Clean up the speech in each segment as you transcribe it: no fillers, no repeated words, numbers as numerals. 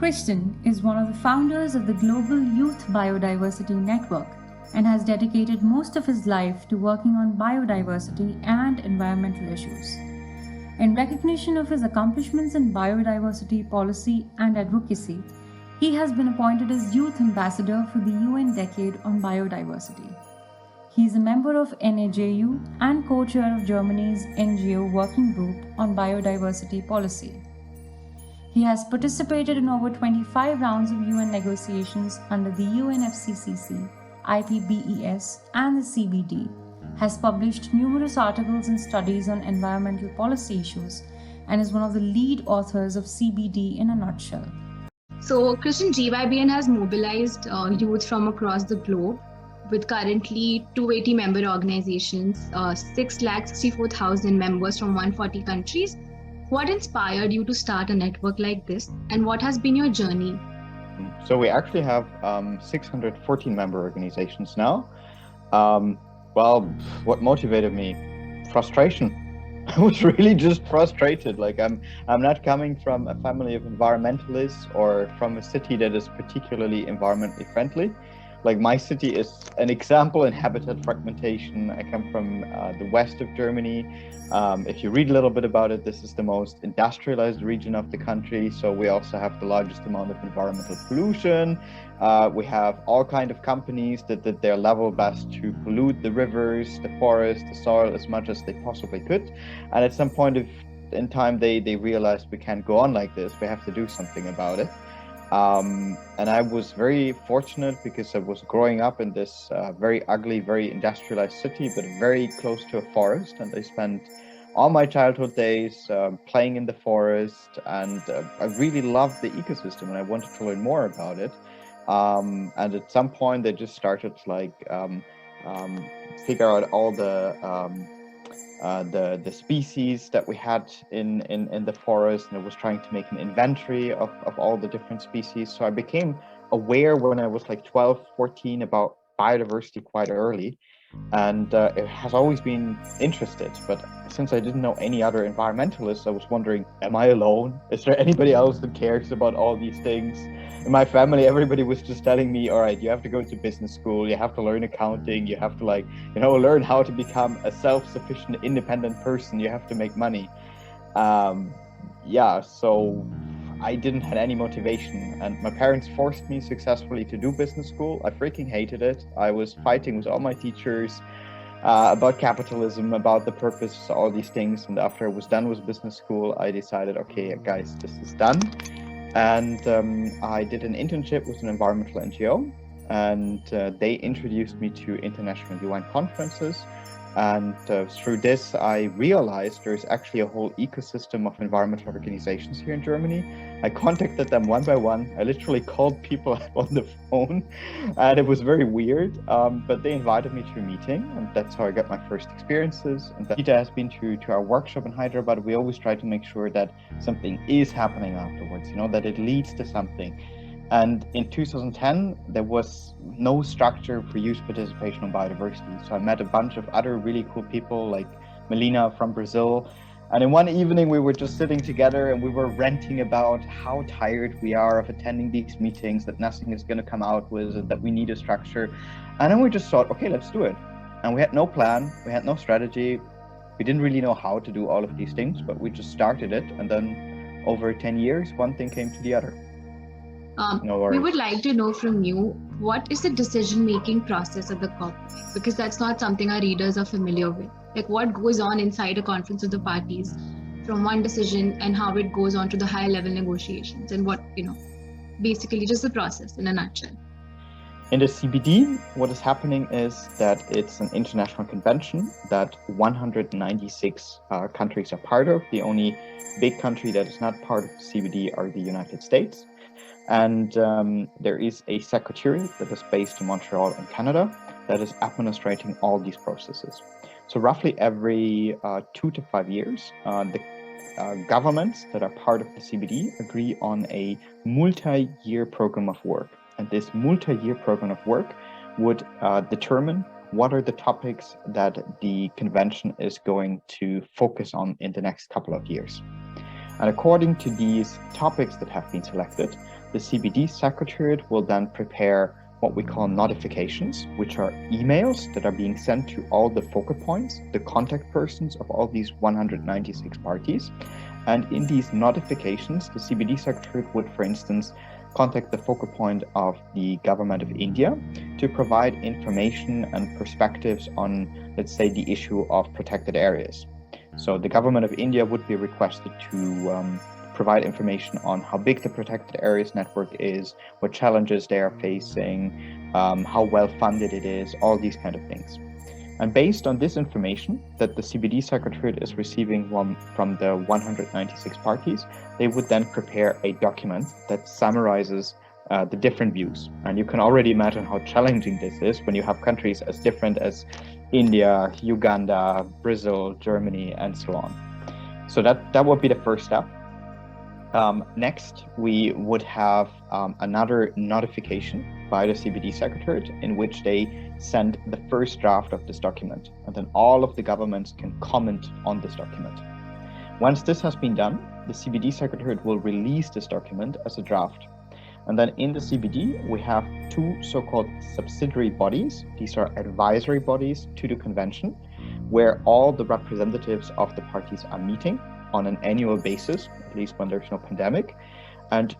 Christian is one of the founders of the Global Youth Biodiversity Network and has dedicated most of his life to working on biodiversity and environmental issues. In recognition of his accomplishments in biodiversity policy and advocacy, he has been appointed as Youth Ambassador for the UN Decade on Biodiversity. He is a member of NAJU and co-chair of Germany's NGO Working Group on Biodiversity Policy. He has participated in over 25 rounds of UN negotiations under the UNFCCC, IPBES, and the CBD, has published numerous articles and studies on environmental policy issues, and is one of the lead authors of CBD in a nutshell. So, Christian, GYBN has mobilized youth from across the globe with currently 280 member organizations, 664,000 members from 140 countries. What inspired you to start a network like this, and what has been your journey? So we actually have 614 member organizations now. Well, what motivated me? Frustration. I was really just frustrated. Like I'm not coming from a family of environmentalists or from a city that is particularly environmentally friendly. Like my city is an example in habitat fragmentation. I come from the west of Germany. If you read a little bit about it, this is the most industrialized region of the country. So we also have the largest amount of environmental pollution. We have all kinds of companies that did their level best to pollute the rivers, the forest, the soil as much as they possibly could. And at some point in time, they realized we can't go on like this. We have to do something about it. And I was very fortunate because I was growing up in this very ugly, very industrialized city, but very close to a forest. And I spent all my childhood days playing in the forest, and I really loved the ecosystem and I wanted to learn more about it. And at some point they just started like figure out all the species that we had in the forest, and I was trying to make an inventory of all the different species. So I became aware when I was like 12, 14 about biodiversity quite early, and it has always been interested. But since I didn't know any other environmentalists, I was wondering, am I alone? Is there anybody else that cares about all these things? In my family, everybody was just telling me, all right, you have to go to business school, you have to learn accounting, you have to learn how to become a self-sufficient, independent person, you have to make money. So I didn't have any motivation, and my parents forced me successfully to do business school. I freaking hated it. I was fighting with all my teachers about capitalism, about the purpose, all these things. And after I was done with business school, I decided, okay, guys, this is done. And I did an internship with an environmental NGO, and they introduced me to international UN conferences. And through this, I realized there's actually a whole ecosystem of environmental organizations here in Germany. I contacted them one by one. I literally called people on the phone, and it was very weird, but they invited me to a meeting, and that's how I got my first experiences. And Anshita has been to our workshop in Hyderabad. We always try to make sure that something is happening afterwards, that it leads to something. And in 2010, there was no structure for youth participation on biodiversity. So I met a bunch of other really cool people like Melina from Brazil. And in one evening, we were just sitting together and we were ranting about how tired we are of attending these meetings, that nothing is going to come out with it, that we need a structure. And then we just thought, okay, let's do it. And we had no plan, we had no strategy. We didn't really know how to do all of these things, but we just started it. And then over 10 years, one thing came to the other. We would like to know from you, what is the decision-making process at the COP? Because that's not something our readers are familiar with. Like what goes on inside a conference of the parties from one decision and how it goes on to the high-level negotiations and what, basically just the process in a nutshell. In the CBD, what is happening is that it's an international convention that 196 countries are part of. The only big country that is not part of the CBD are the United States. And there is a secretariat that is based in Montreal in Canada that is administrating all these processes. So roughly every 2 to 5 years, the governments that are part of the CBD agree on a multi-year program of work. And this multi-year program of work would determine what are the topics that the convention is going to focus on in the next couple of years. And according to these topics that have been selected, The CBD Secretariat will then prepare what we call notifications, which are emails that are being sent to all the focal points, the contact persons of all these 196 parties. And in these notifications, the CBD Secretariat would, for instance, contact the focal point of the government of India to provide information and perspectives on, let's say, the issue of protected areas. So the government of India would be requested to provide information on how big the protected areas network is, what challenges they are facing, how well funded it is, all these kind of things. And based on this information that the CBD Secretariat is receiving from the 196 parties, they would then prepare a document that summarizes the different views. And you can already imagine how challenging this is when you have countries as different as India, Uganda, Brazil, Germany, and so on. So that would be the first step. Next, we would have another notification by the CBD Secretariat in which they send the first draft of this document, and then all of the governments can comment on this document. Once this has been done, the CBD Secretariat will release this document as a draft. And then in the CBD, we have two so-called subsidiary bodies. These are advisory bodies to the convention, where all the representatives of the parties are meeting on an annual basis, at least when there's no pandemic. And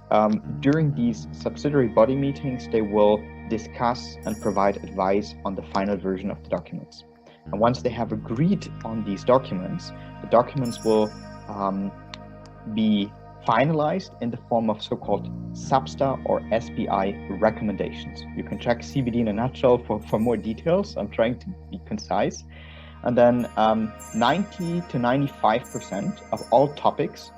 during these subsidiary body meetings, they will discuss and provide advice on the final version of the documents. And once they have agreed on these documents, the documents will be finalized in the form of so-called SABSTA or SBI recommendations. You can check CBD in a nutshell for more details. I'm trying to be concise. And then 90 to 95% of all topics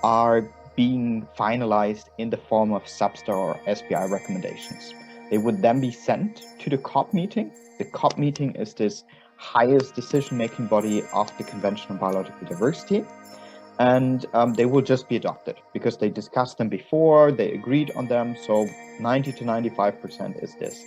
are being finalized in the form of SABSTA or SBI recommendations. They would then be sent to the COP meeting. The COP meeting is this highest decision-making body of the Convention on Biological Diversity. And they will just be adopted because they discussed them before, they agreed on them. So 90 to 95% is this.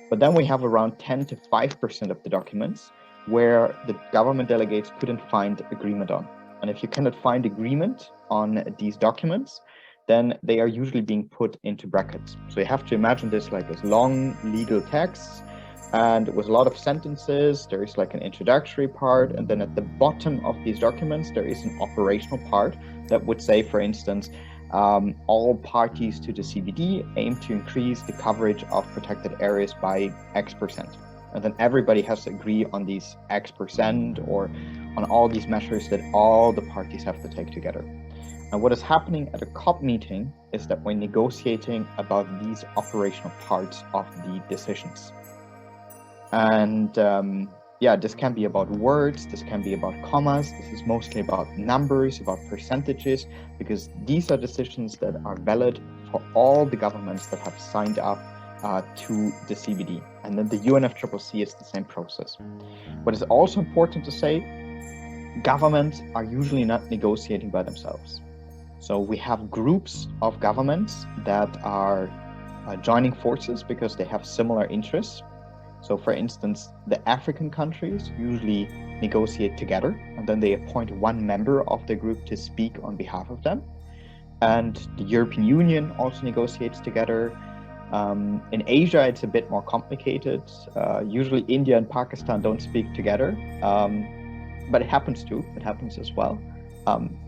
But then we have around 10 to 5% of the documents where the government delegates couldn't find agreement on. And if you cannot find agreement on these documents, then they are usually being put into brackets. So you have to imagine this like as long legal texts and with a lot of sentences. There is like an introductory part, and then at the bottom of these documents, there is an operational part that would say, for instance, all parties to the CBD aim to increase the coverage of protected areas by X%. And then everybody has to agree on these X% or on all these measures that all the parties have to take together. And what is happening at a COP meeting is that we're negotiating about these operational parts of the decisions. And this can be about words, this can be about commas, this is mostly about numbers, about percentages, because these are decisions that are valid for all the governments that have signed up to the CBD. And then the UNFCCC is the same process. What is also important to say, governments are usually not negotiating by themselves. So we have groups of governments that are joining forces because they have similar interests. So for instance, the African countries usually negotiate together, and then they appoint one member of the group to speak on behalf of them. And the European Union also negotiates together. In Asia, it's a bit more complicated. Usually India and Pakistan don't speak together, but it happens too. It happens as well.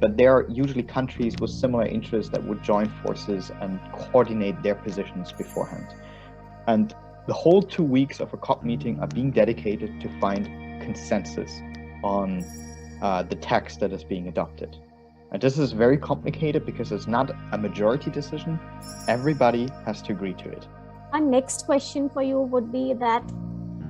But there are usually countries with similar interests that would join forces and coordinate their positions beforehand. And the whole 2 weeks of a COP meeting are being dedicated to find consensus on the text that is being adopted. And this is very complicated because it's not a majority decision. Everybody has to agree to it. Our next question for you would be that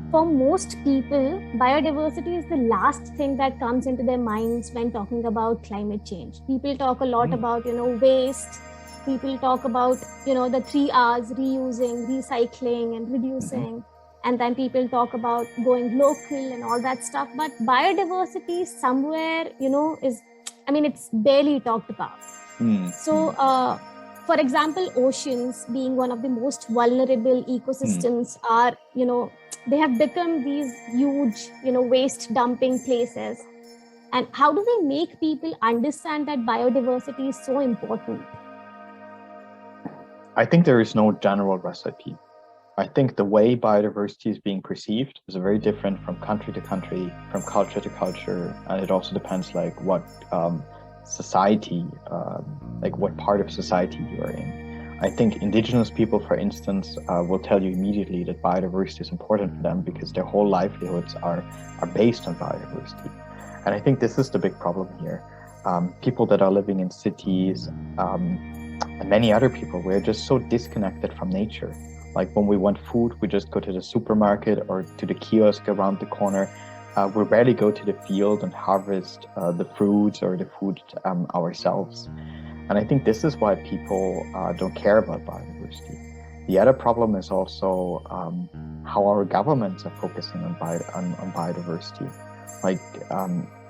for most people, biodiversity is the last thing that comes into their minds when talking about climate change. People talk a lot about, waste. People talk about, the 3 R's, reusing, recycling, and reducing. And then people talk about going local and all that stuff. But biodiversity somewhere, it's barely talked about. So, for example, oceans being one of the most vulnerable ecosystems are, they have become these huge, waste dumping places. And how do we make people understand that biodiversity is so important? I think there is no general recipe. I think the way biodiversity is being perceived is very different from country to country, from culture to culture, and it also depends like what society, like what part of society you are in. I think indigenous people, for instance, will tell you immediately that biodiversity is important for them because their whole livelihoods are based on biodiversity. And I think this is the big problem here. People that are living in cities and many other people, we're just so disconnected from nature. Like when we want food, we just go to the supermarket or to the kiosk around the corner. We rarely go to the field and harvest the fruits or the food ourselves. And I think this is why people don't care about biodiversity. The other problem is also how our governments are focusing on biodiversity. Like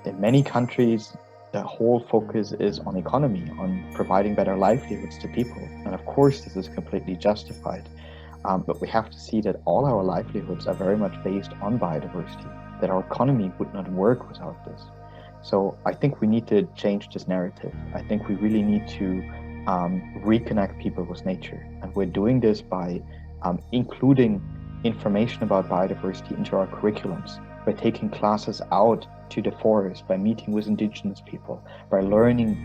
in many countries, the whole focus is on economy, on providing better livelihoods to people. And of course, this is completely justified. But we have to see that all our livelihoods are very much based on biodiversity, that our economy would not work without this. So I think we need to change this narrative. I think we really need to reconnect people with nature. And we're doing this by including information about biodiversity into our curriculums, by taking classes out to the forest, by meeting with indigenous people, by learning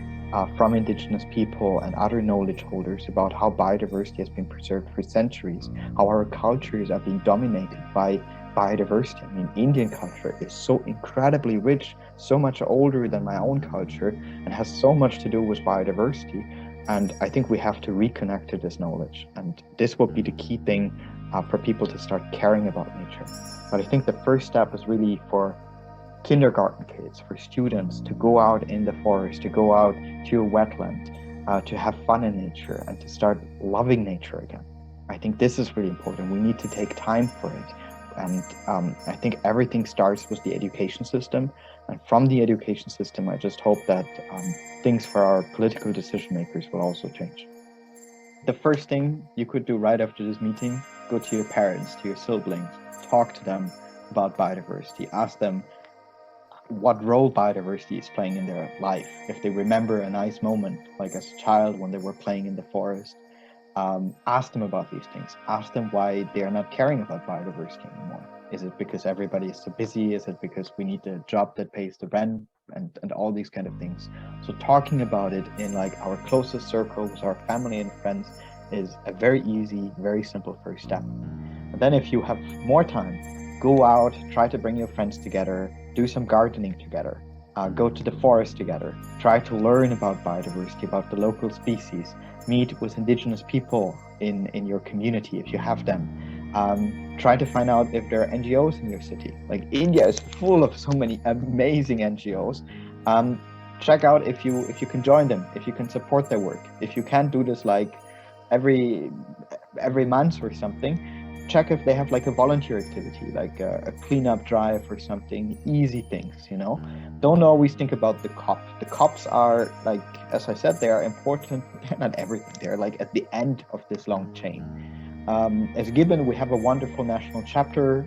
from indigenous people and other knowledge holders about how biodiversity has been preserved for centuries, how our cultures are being dominated by biodiversity. I mean, Indian culture is so incredibly rich, so much older than my own culture, and has so much to do with biodiversity. And I think we have to reconnect to this knowledge. And this will be the key thing for people to start caring about nature. But I think the first step is really for kindergarten kids, for students to go out in the forest, to go out to a wetland, to have fun in nature and to start loving nature again. I think this is really important. We need to take time for it. And I think everything starts with the education system. And from the education system, I just hope that things for our political decision makers will also change. The first thing you could do right after this meeting, go to your parents, to your siblings, talk to them about biodiversity, ask them what role biodiversity is playing in their life. If they remember a nice moment, like as a child when they were playing in the forest, ask them about these things. Ask them why they are not caring about biodiversity anymore. Is it because everybody is so busy? Is it because we need a job that pays the rent and all these kind of things? So talking about it in like our closest circle with our family and friends is a very easy, very simple first step. And then if you have more time, go out, try to bring your friends together, do some gardening together, go to the forest together, try to learn about biodiversity, about the local species, meet with indigenous people in your community if you have them. Try to find out if there are NGOs in your city. Like India is full of so many amazing NGOs. Check out if you can join them, if you can support their work. If you can't do this like every month or something, check if they have like a volunteer activity, like a cleanup drive or something, easy things, you know. Don't always think about the COP. The COPs are like, as I said, they are important, but they're not everything. They're like at the end of this long chain. As GYBN, we have a wonderful national chapter.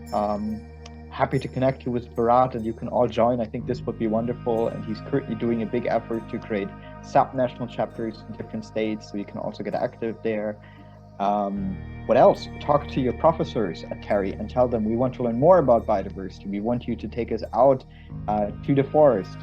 Happy to connect you with Bharat and you can all join. I think this would be wonderful. And he's currently doing a big effort to create sub-national chapters in different states, so you can also get active there. What else? Talk to your professors at TERI and tell them we want to learn more about biodiversity. We want you to take us out to the forest.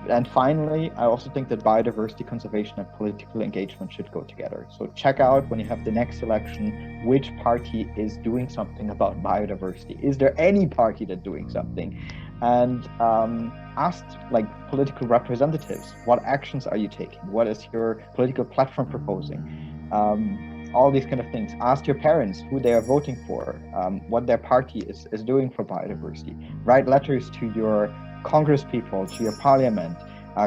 And finally, I also think that biodiversity conservation and political engagement should go together. So check out when you have the next election, which party is doing something about biodiversity. Is there any party that's doing something? And ask like political representatives, what actions are you taking? What is your political platform proposing? All these kind of things. Ask your parents who they are voting for, what their party is doing for biodiversity. Write letters to your Congress people, to your parliament.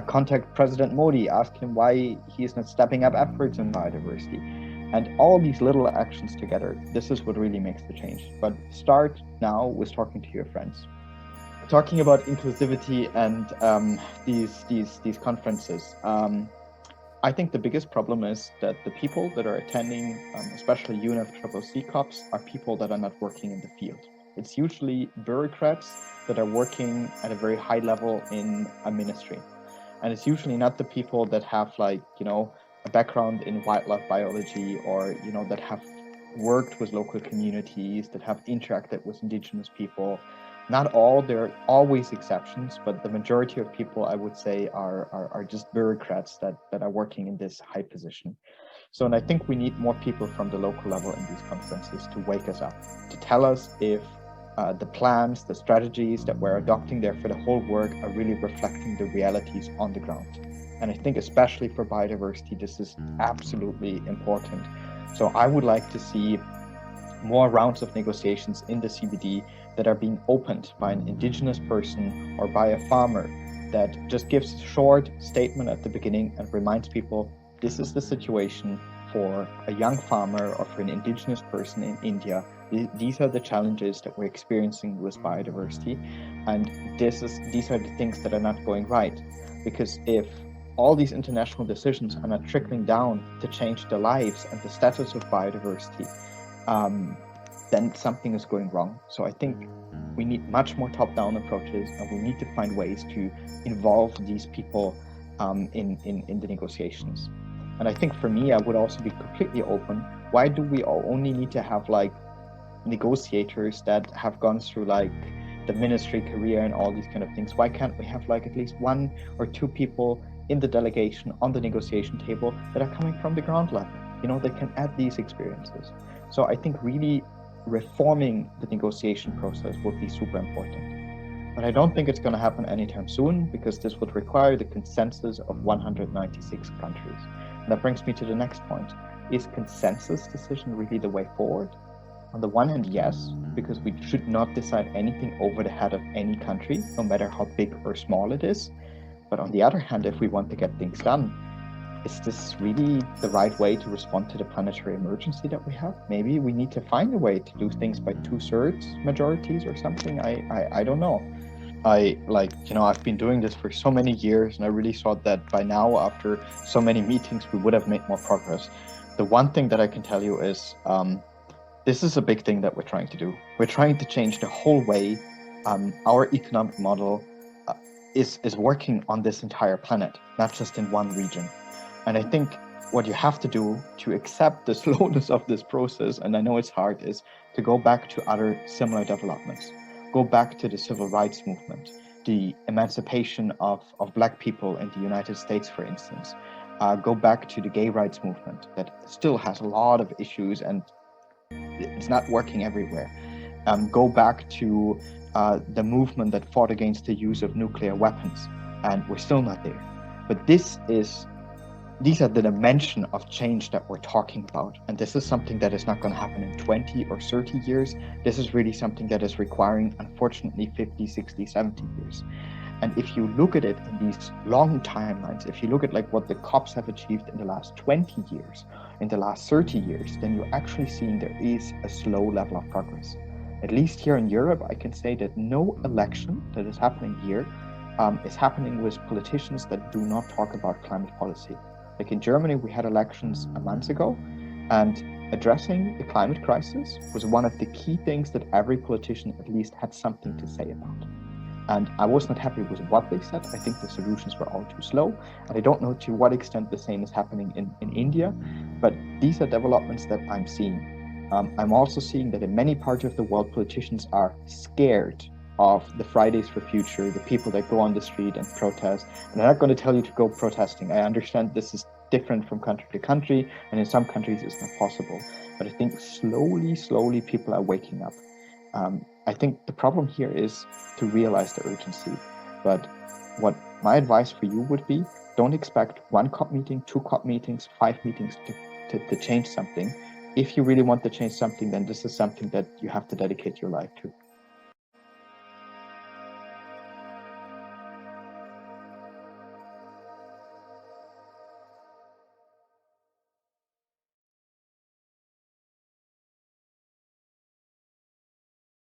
Contact President Modi, ask him why he is not stepping up efforts in biodiversity. And all these little actions together, this is what really makes the change. But start now with talking to your friends. Talking about inclusivity and these conferences, I think the biggest problem is that the people that are attending, especially UNFCCC COPs, are people that are not working in the field. It's usually bureaucrats that are working at a very high level in a ministry. And it's usually not the people that have like, you know, a background in wildlife biology, or that have worked with local communities, that have interacted with indigenous people. Not all, there are always exceptions, but the majority of people, I would say, are just bureaucrats that are working in this high position. So, and I think we need more people from the local level in these conferences to wake us up, to tell us if the plans, the strategies that we're adopting there for the whole work are really reflecting the realities on the ground. And I think especially for biodiversity, this is absolutely important. So I would like to see more rounds of negotiations in the CBD that are being opened by an indigenous person or by a farmer that just gives a short statement at the beginning and reminds people, this is the situation for a young farmer or for an indigenous person in India. These are the challenges that we're experiencing with biodiversity, and these are the things that are not going right. Because if all these international decisions are not trickling down to change the lives and the status of biodiversity, then something is going wrong. So I think we need much more top-down approaches, and we need to find ways to involve these people in the negotiations. And I think for me, I would also be completely open. Why do we only need to have like negotiators that have gone through like the ministry career and all these kind of things? Why can't we have like at least 1 or 2 people in the delegation on the negotiation table that are coming from the ground level, that can add these experiences? So I think really reforming the negotiation process would be super important. But I don't think it's going to happen anytime soon, because this would require the consensus of 196 countries. And that brings me to the next point. Is consensus decision really the way forward? On the one hand, yes, because we should not decide anything over the head of any country, no matter how big or small it is. But on the other hand, if we want to get things done, is this really the right way to respond to the planetary emergency that we have? Maybe we need to find a way to do things by 2/3 majorities or something. I don't know. I've been doing this for so many years, and I really thought that by now, after so many meetings, we would have made more progress. The one thing that I can tell you is, this is a big thing that we're trying to do. We're trying to change the whole way our economic model is working on this entire planet, not just in one region. And I think what you have to do to accept the slowness of this process, and I know it's hard, is to go back to other similar developments. Go back to the civil rights movement, the emancipation of Black people in the United States, for instance. Go back to the gay rights movement that still has a lot of issues and it's not working everywhere. Go back to the movement that fought against the use of nuclear weapons, and we're still not there. But these are the dimension of change that we're talking about. And this is something that is not going to happen in 20 or 30 years. This is really something that is requiring, unfortunately, 50, 60, 70 years. And if you look at it in these long timelines, if you look at like what the COPs have achieved in the last 20 years, in the last 30 years, then you're actually seeing there is a slow level of progress. At least here in Europe, I can say that no election that is happening here is happening with politicians that do not talk about climate policy. Like in Germany, we had elections a month ago, and addressing the climate crisis was one of the key things that every politician at least had something to say about. And I was not happy with what they said. I think the solutions were all too slow. And I don't know to what extent the same is happening in India, but these are developments that I'm seeing. I'm also seeing that in many parts of the world, politicians are scared of the Fridays for Future, the people that go on the street and protest. And I'm not going to tell you to go protesting. I understand this is different from country to country, and in some countries it's not possible. But I think slowly people are waking up. I think the problem here is to realize the urgency. But what my advice for you would be, don't expect 1 COP meeting, 2 COP meetings, 5 meetings to change something. If you really want to change something, then this is something that you have to dedicate your life to.